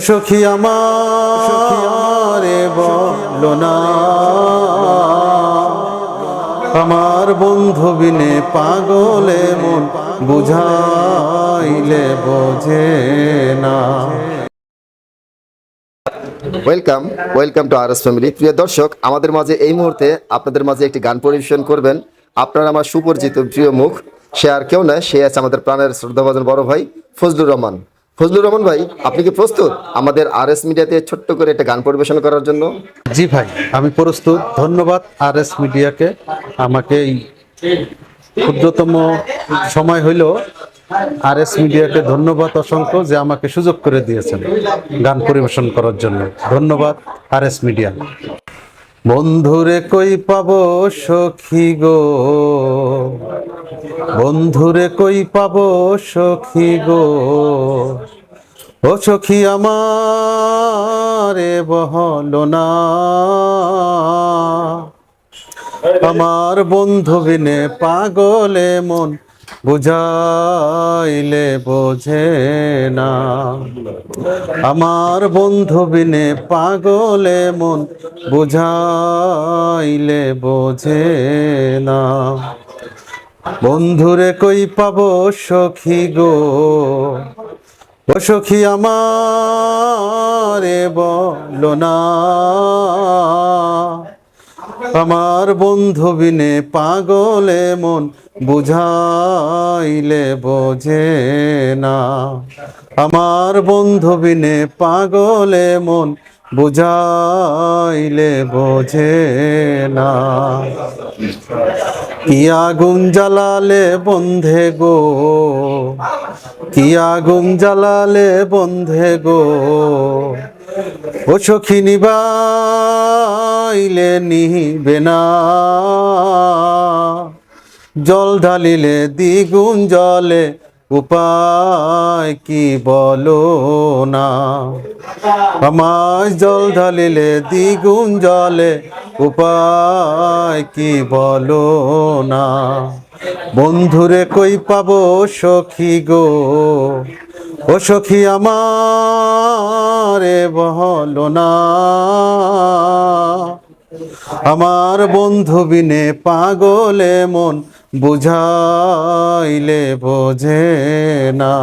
সখী আমারে বলো না, আমার বন্ধু বিনে পাগলে মন বুঝাইলে বোঝে না। Welcome to RS family. প্রিয় দর্শক, আমাদের মাঝে এই মুহূর্তে আপনাদের মাঝে একটি গান পরিবেশন করবেন আপনার আমার সুপরিচিত প্রিয় মুখ। সে আর কেউ নয়, সে আছে আমাদের প্রাণের শ্রদ্ধাভাজন বড় ভাই ফজলুর রহমান। ফজলুর রহমান ভাই, আপনি কি প্রস্তুত আমাদের আরএস মিডিয়াতে ছোট্ট করে একটা গান পরিবেশন করার জন্য? জি ভাই, আমি প্রস্তুত। ধন্যবাদ আরএস মিডিয়াকে, আমাকে এই ক্ষুদ্রতম সময় হইল আরএস মিডিয়াকে ধন্যবাদ অসংখ্য যে আমাকে সুযোগ করে দিয়েছেন গান পরিবেশন করার জন্য। ধন্যবাদ আরএস মিডিয়া। বন্ধুরে কই পাবো সখী গো, বন্ধুরে কই পাবো সখী গো, ও সখী আমারে বহলো না, আমার বন্ধু বিনে পাগলে মন বুঝাইলে বোঝে না, আমার বন্ধু বিনে পাগলে মন বুঝাইলে বোঝে না। বন্ধুরে কই পাবো সখী গো, ও সখী আমারে বলো না, আমার বন্ধু বিনে পাগলে মন বুঝাইলে বোঝে না, আমার বন্ধু বিনে পাগলে মন বুঝাইলে বোঝে না। কি আগুন জ্বালালে বন্ধে গো, কি আগুন জ্বালালে বন্ধে গো, ও সখী নিবাইলে নিবে না, জল ঢালিলে দ্বিগুণ জলে উপায় কি বলো না, আমায় জল ঢালিলে দ্বিগুণ জলে উপায় কি বলো না। বন্ধুরে কই পাবো সখী গো, ও সখী আমারে বহলো না, আমার বন্ধু বিনে পাগলে মন বুঝাইলে বোঝে না।